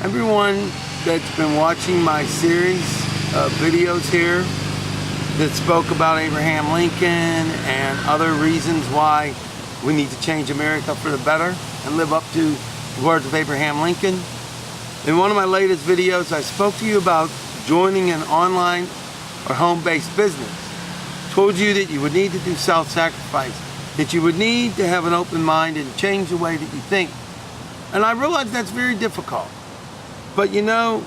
everyone that's been watching my series of videos here that spoke about Abraham Lincoln and other reasons why we need to change America for the better and live up to the words of Abraham Lincoln. In one of my latest videos, I spoke to you about joining an online or home-based business. Told you that you would need to do self-sacrifice, that you would need to have an open mind and change the way that you think. And I realize that's very difficult. But you know,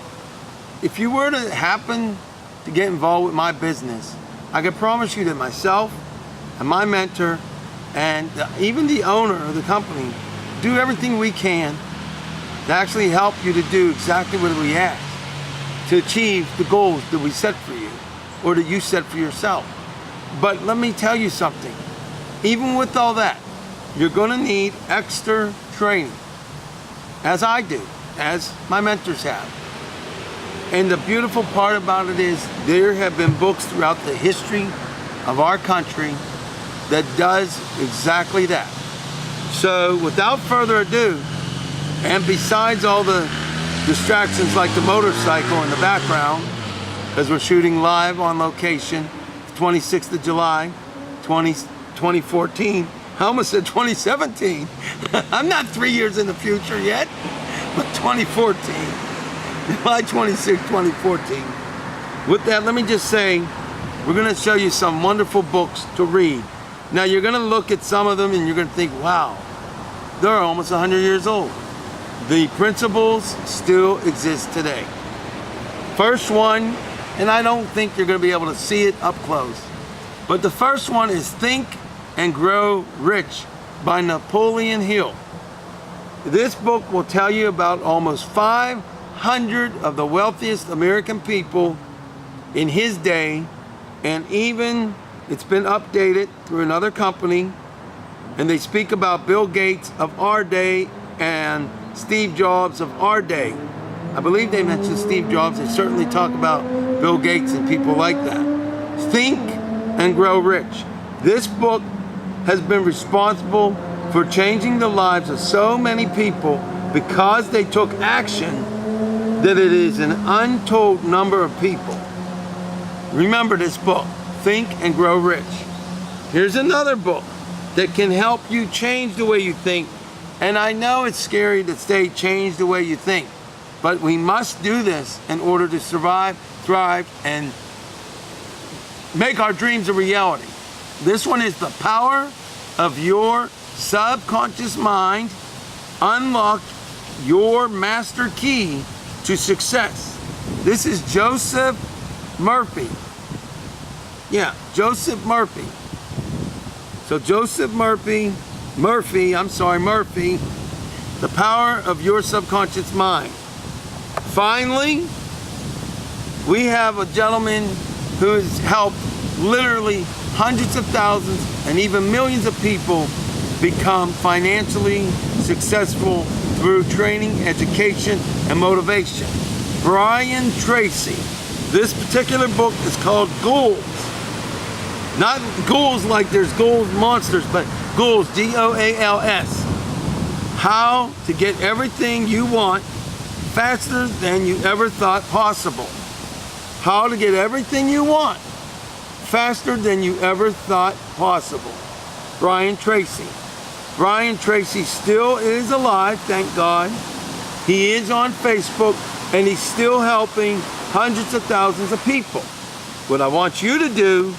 if you were to happen to get involved with my business, I can promise you that myself and my mentor and even the owner of the company do everything we can to actually help you to do exactly what we ask, to achieve the goals that we set for you or that you set for yourself. But let me tell you something. Even with all that, you're going to need extra training, as I do, as my mentors have. And the beautiful part about it is there have been books throughout the history of our country that does exactly that. So without further ado, and besides all the distractions like the motorcycle in the background, because we're shooting live on location, 26th of July, 2014. I almost said 2017. I'm not 3 years in the future yet, but 2014. July 26, 2014. With that, let me just say, we're going to show you some wonderful books to read. Now, you're going to look at some of them and you're going to think, wow, they're almost 100 years old. The principles still exist today. First one, and I don't think you're going to be able to see it up close, but the first one is Think and Grow Rich by Napoleon Hill. This book will tell you about almost 500 of the wealthiest American people in his day, and even it's been updated through another company, and they speak about Bill Gates of our day and Steve Jobs of our day. I believe they mentioned Steve Jobs. They certainly talk about Bill Gates and people like that. Think and Grow Rich. This book has been responsible for changing the lives of so many people because they took action that it is an untold number of people. Remember this book, Think and Grow Rich. Here's another book that can help you change the way you think. And I know it's scary to say change the way you think, but we must do this in order to survive, thrive, and make our dreams a reality. This one is The Power of Your Subconscious Mind. Unlock your master key to success. This is Joseph Murphy. Yeah, Joseph Murphy. So Joseph Murphy, The Power of Your Subconscious Mind. Finally, we have a gentleman who has helped literally hundreds of thousands and even millions of people become financially successful through training, education, and motivation. Brian Tracy. This particular book is called Goals. Not goals like there's goals monsters, but goals, G-O-A-L-S. How to get everything you want faster than you ever thought possible. How to get everything you want faster than you ever thought possible. Brian Tracy. Brian Tracy still is alive, thank God. He is on Facebook and he's still helping hundreds of thousands of people. What I want you to do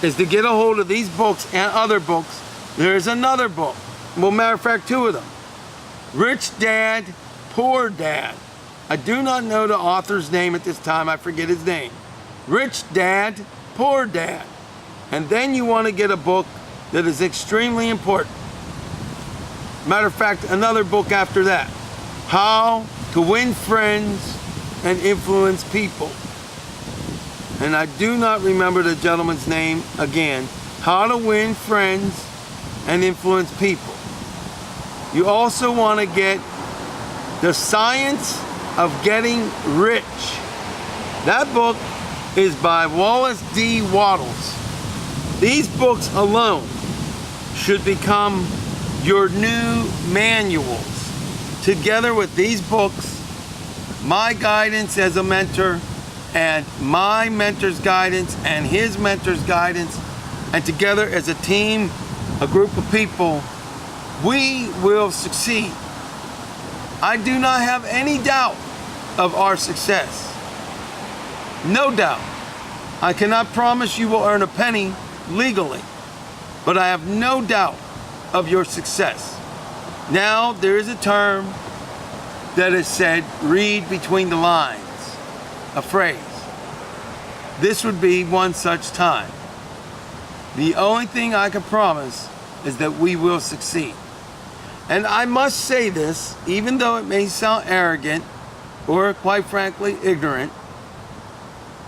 is to get a hold of these books and other books. There's another book. Well, matter of fact, two of them. Rich Dad, Poor Dad. I do not know the author's name at this time. I forget his name. Rich Dad, Poor Dad. And then you want to get a book that is extremely important. Matter of fact, another book after that. How to Win Friends and Influence People. And I do not remember the gentleman's name again. How to Win Friends and Influence People. You also want to get The Science of Getting Rich. That book is by Wallace D. Wattles. These books alone should become your new manuals. Together with these books my guidance as a mentor and my mentor's guidance and his mentor's guidance, and together as a team, a group of people, we will succeed. I do not have any doubt of our success. No doubt. I cannot promise you will earn a penny legally, but I have no doubt of your success. Now, there is a term that is said, read between the lines, a phrase. This would be one such time. The only thing I can promise is that we will succeed. And I must say this, even though it may sound arrogant or quite frankly ignorant,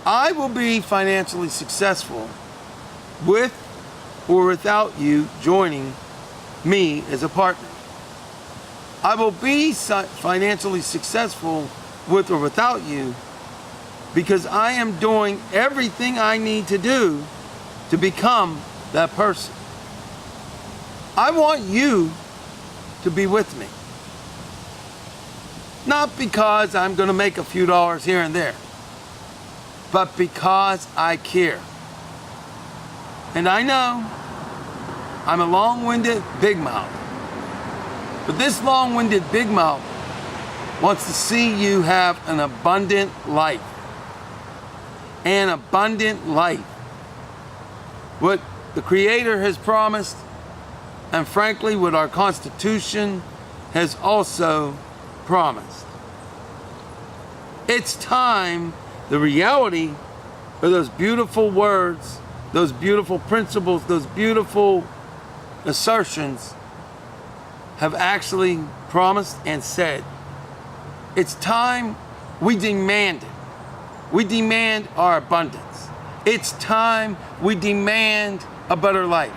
I will be financially successful with or without you joining me as a partner. I will be financially successful with or without you because I am doing everything I need to do to become that person. I want you to be with me. Not because I'm going to make a few dollars here and there, but because I care. And I know I'm a long-winded big mouth, but this long-winded big mouth wants to see you have an abundant life. An abundant life. What the Creator has promised, and frankly what our Constitution has also promised. It's time the reality of those beautiful words, those beautiful principles, those beautiful assertions have actually promised and said. It's time we demand it. We demand our abundance. It's time we demand a better life.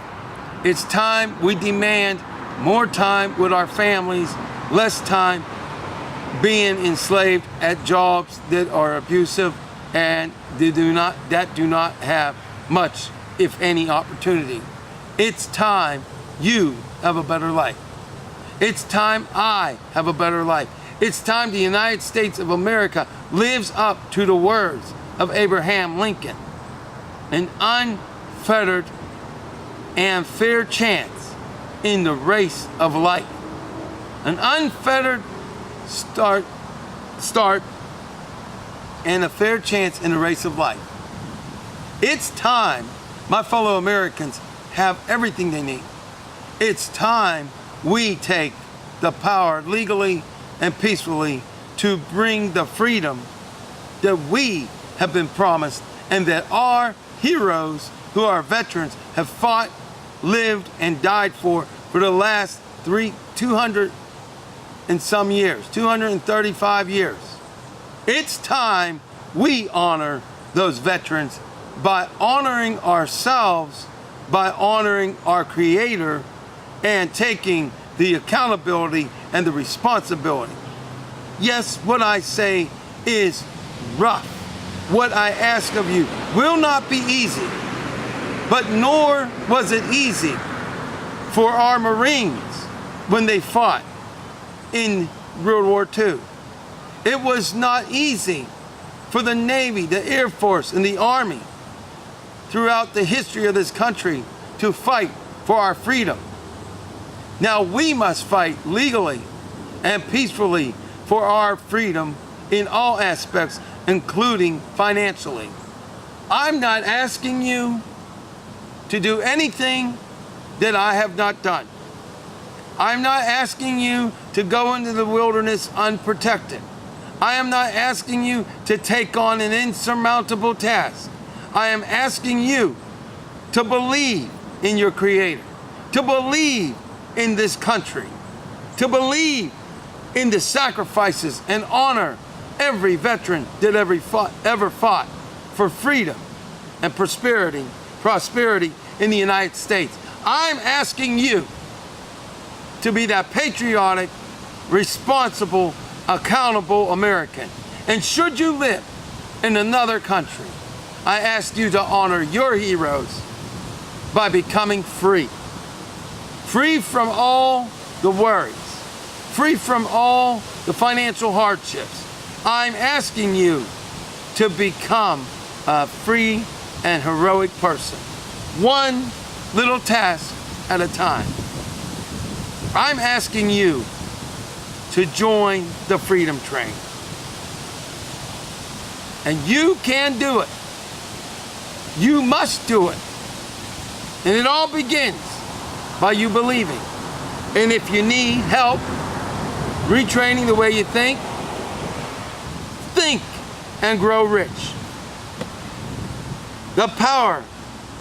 It's time we demand more time with our families, less time being enslaved at jobs that are abusive and that do not have much, if any, opportunity. It's time you have a better life. It's time I have a better life. It's time the United States of America lives up to the words of Abraham Lincoln. An unfettered and fair chance in the race of life. An unfettered start and a fair chance in the race of life. It's time my fellow Americans have everything they need. It's time we take the power legally and peacefully to bring the freedom that we have been promised and that our heroes who are veterans have fought, lived, and died for the last 200 and some years, 235 years. It's time we honor those veterans by honoring ourselves, by honoring our Creator, and taking the accountability and the responsibility. Yes, what I say is rough. What I ask of you will not be easy, but nor was it easy for our Marines when they fought in World War II. It was not easy for the Navy, the Air Force, and the Army throughout the history of this country to fight for our freedom. Now we must fight legally and peacefully for our freedom in all aspects, including financially. I'm not asking you to do anything that I have not done. I'm not asking you to go into the wilderness unprotected. I am not asking you to take on an insurmountable task. I am asking you to believe in your Creator, to believe in this country, to believe in the sacrifices and honor every veteran that ever fought for freedom and prosperity in the United States. I'm asking you to be that patriotic, responsible, accountable American. And should you live in another country, I ask you to honor your heroes by becoming free. Free from all the worries. Free from all the financial hardships. I'm asking you to become a free and heroic person. One little task at a time. I'm asking you to join the freedom train. And you can do it. You must do it. And it all begins by you believing. And if you need help retraining the way you think and grow rich. The power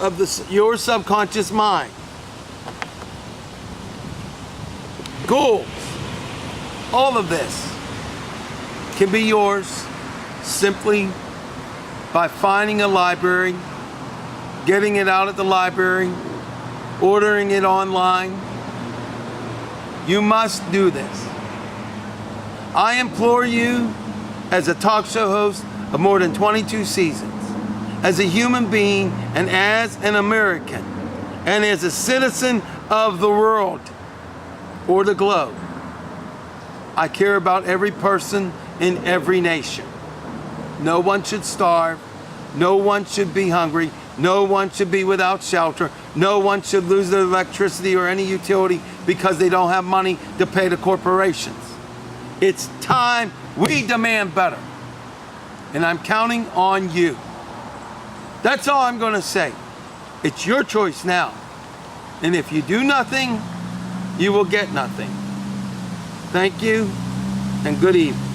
of your subconscious mind. Goals. All of this can be yours simply by finding a library, getting it out at the library, ordering it online. You must do this. I implore you, as a talk show host of more than 22 seasons, as a human being and as an American, and as a citizen of the world or the globe, I care about every person in every nation. No one should starve. No one should be hungry. No one should be without shelter. No one should lose their electricity or any utility because they don't have money to pay the corporations. It's time we demand better. And I'm counting on you. That's all I'm going to say. It's your choice now. And if you do nothing, you will get nothing. Thank you and good evening.